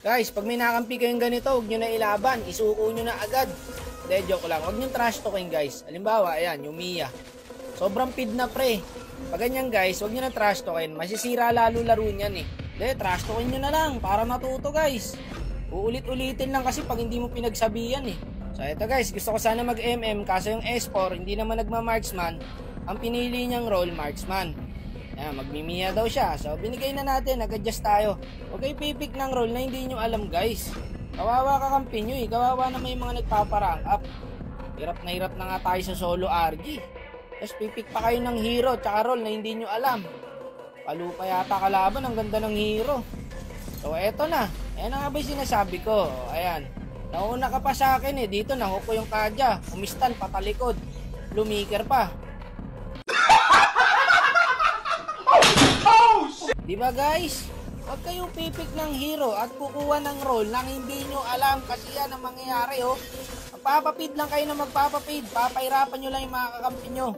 Guys, pag may nakampi kayong ganito, huwag nyo na ilaban. Isuko nyo na agad. Hindi, joke lang. Huwag nyo trash talking guys. Halimbawa, ayan, yung Mia. Sobrang feed na pre. Pag ganyan guys, huwag nyo na trash talking. Masisira lalo laro niyan eh. Hindi, trash talking nyo na lang para matuto guys. Uulit-ulitin lang kasi pag hindi mo pinagsabihan eh. So eto guys, gusto ko sana mag-MM kaso yung S4 hindi naman nagma-marksman. Ang pinili niyang role, marksman. Ayan, magmimiya daw siya. So, binigay na natin. Nag-adjust tayo. Huwag kayo pipick ng role na hindi nyo alam, guys. Kawawa kakampi nyo eh. Kawawa na may mga nagpaparang up. Hirap na nga tayo sa solo RG. Tapos pipick pa kayo ng hero tsaka role na hindi nyo alam. Palupa yata kalaban. Ang ganda ng hero. So, eto na. Ayan na nga ba yung sinasabi ko. Ayan. Nauna ka pa sa akin eh. Dito nahook ko yung kadya. Umistan, patalikod. Lumiker pa. Diba guys? Huwag kayong pipik ng hero at kukuha ng role nang hindi nyo alam kasi yan ang mangyayari oh. Magpapapid lang kayo na magpapapid. Papahirapan nyo lang yung mga kakampi nyo.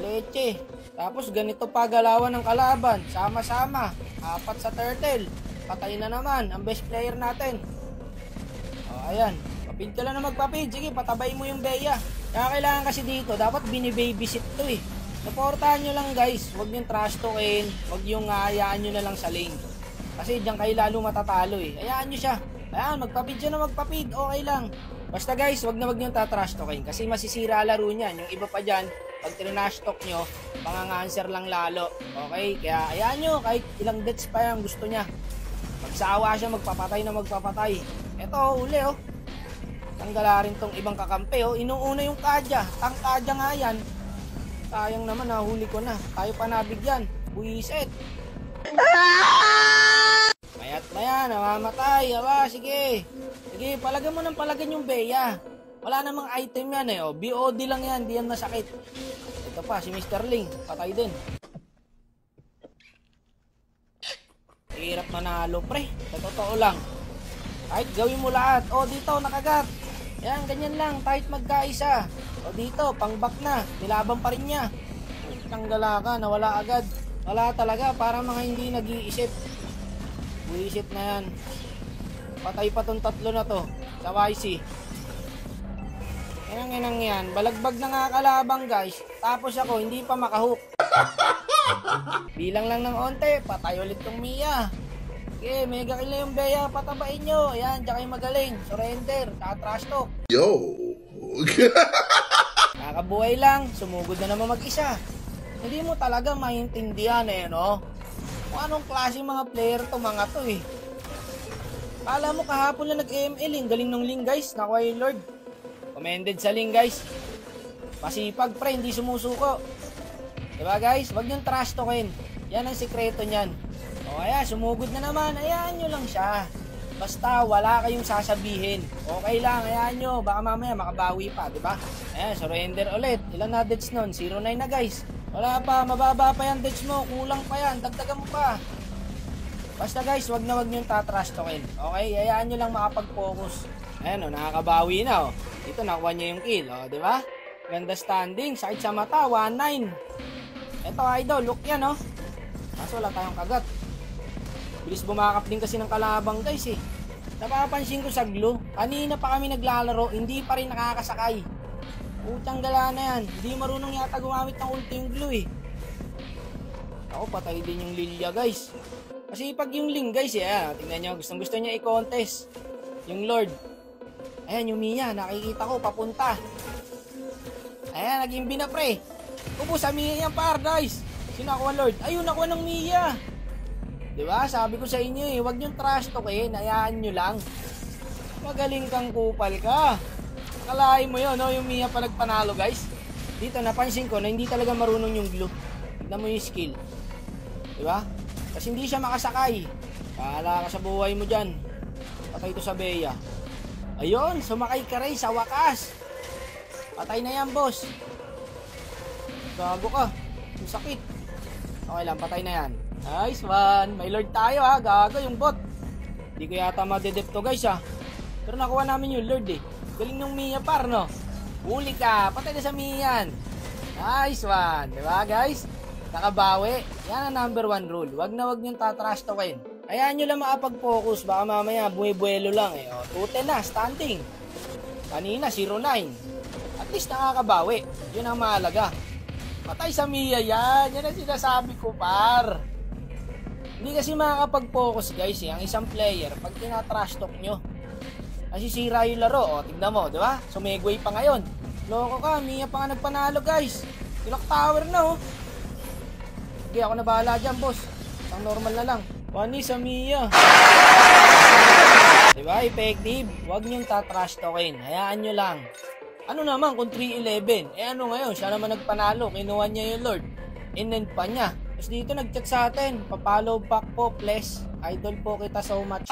Leche. Tapos ganito pa galawan ng kalaban. Sama-sama. 4 sa turtle. Patay na naman ang best player natin. O ayan. Papid ka lang na magpapid. Sige, patabay mo yung Bea. Kaya kailangan kasi dito. Dapat binibabysit to eh. Supportahan nyo lang guys, huwag yung trash talkin, huwag yung hayaan nyo na lang sa lane. Kasi diyan kayo lalo matatalo eh. Hayaan nyo siya. Ayan, magpapid siya na magpapid, okay lang. Basta guys, huwag nyo trash talkin kasi masisira laro niyan. Yung iba pa dyan, pag trinash talk nyo, pang-answer lang lalo. Okay, kaya hayaan nyo, kahit ilang deaths pa yan gusto niya. Magsawa siya, magpapatay na magpapatay. Eto, uli oh. Tanggala rin tong ibang kakampi oh. Inuuna yung kadya, kadya nga yan. Sayang naman, nahuli ko na. Tayo pa nabigyan. Buisit. Mayat maya, namamatay. Aba, sige. Sige, palagan mo ng palagan yung Bea. Wala namang item yan eh. Oh. BOD lang yan, di yan masakit. Ito pa, si Mr. Ling. Patay din. Hirap manalo, pre. Sa totoo lang. Kahit gawin mo lahat. Oh, dito, nakagat. Yan, ganyan lang. Kahit magkaisa. O dito, pang-back na. Nilaban pa rin niya. Tanggala ka, nawala agad. Wala talaga, para mga hindi nag-iisip. Buisit na yan. Patay pa tong tatlo na to. Sa YC. Yan yan. Balagbag na nga kalabang guys. Tapos ako, hindi pa makahook. Bilang lang ng onte, patay ulit tong Mia. Okay, mega kill na yung Bea. Patabain nyo. Ayan, diyan kayo magaling. Surrender, trash talk. Yo! Kakabuhay lang, sumugod na naman mag-isa. Hindi mo talaga maintindihan eh, no? Kung anong klase mga player to, mga to eh. Kala mo kahapon na nag-ML, galing ng Ling guys, nakuha yung Lord. Commended sa Ling guys. Pasipag pre, hindi sumusuko. Diba guys, wag niyong trash talkin. Yan ang sikreto niyan. O kaya, sumugod na naman, ayaan nyo lang siya. Basta wala kayong sasabihin. Okay lang, hayaan nyo. Baka mamaya makabawi pa, diba? Ayan, surrender ulit. Ilan na deaths nun? 09 na guys. Wala pa, mababa pa yan deaths mo. Kulang pa yan, dagdagan mo pa. Basta guys, wag nyo tatrash talkin. Okay, hayaan nyo lang makapag-focus. Ayan o, nakakabawi na o. Dito nakuha nyo yung kill, o, diba? Ganda standing, sakit sa mata, 1-9. Eto idol, look yan o. Kaso wala tayong kagat. Bilis bumakap din kasi ng kalabang guys eh. Napapansin ko sa glue, kanina pa kami naglalaro, hindi pa rin nakakasakay. Utang gala na yan, hindi marunong yata gumamit ng ulti yung glue eh. Ako, patay din yung Lilia guys. Kasi pag yung Ling guys eh, tingnan nyo, gusto niya i-contest. Yung Lord. Ayan yung Mia, nakikita ko, papunta. Ayan, naging bina pre. Upo sa Mia yan par guys. Sino nakuha Lord? Ayun, nakuha ng Mia. Diba? Sabi ko sa inyo eh, huwag niyong trash talkin, hayaan nyo lang. Magaling kang kupal ka. Akalain mo yun, no? Yung Mia pa nagpanalo guys. Dito napansin ko na hindi talaga marunong yung glue. Tignan mo yung skill. Diba? Kasi hindi siya makasakay. Bahala ka sa buhay mo dyan. Patay ito sa Bea. Ayun, sumakay ka rin sa wakas. Patay na yan boss. Gago ka. Yung sakit. Okay lang, patay na yan. Nice one. May Lord tayo ha. Gago yung bot. Hindi ko yata madedep to guys ha. Pero nakuha namin yung Lord eh. Galing nung Mia par no. Huli ka. Patay na sa Mia yan. Nice one. Diba guys? Nakabawi. Yan ang number 1 rule. Wag niyong tatrash talkin. Hayaan nyo lang makapag-focus. Baka mamaya buwe-buwelo lang eh. O, 2-10 na, standing. Kanina, 0-9. At least nakakabawi. Yun ang mahalaga. Patay sa Mia yan. Yan ang sinasabi ko, par. Hindi kasi makakapag-focus, guys eh. Ang isang player, pag tina-trash talk nyo, nasisira yung laro. O, tignan mo, di ba? Sumegway pa ngayon. Loko ka, Mia pa nga nagpanalo, guys. Clock tower na, oh. Sige, ako na bahala dyan, boss. Isang normal na lang. Pani sa Mia. Diba, effective? Huwag niyong tatrash talkin. Hayaan nyo lang. Ano naman kung 3-11? Eh ano ngayon? Siya naman nagpanalo. Kinuha niya yung Lord. Inend pa niya. Tapos dito nag-chat sa atin. Papalo back po, please. Idol po kita so much.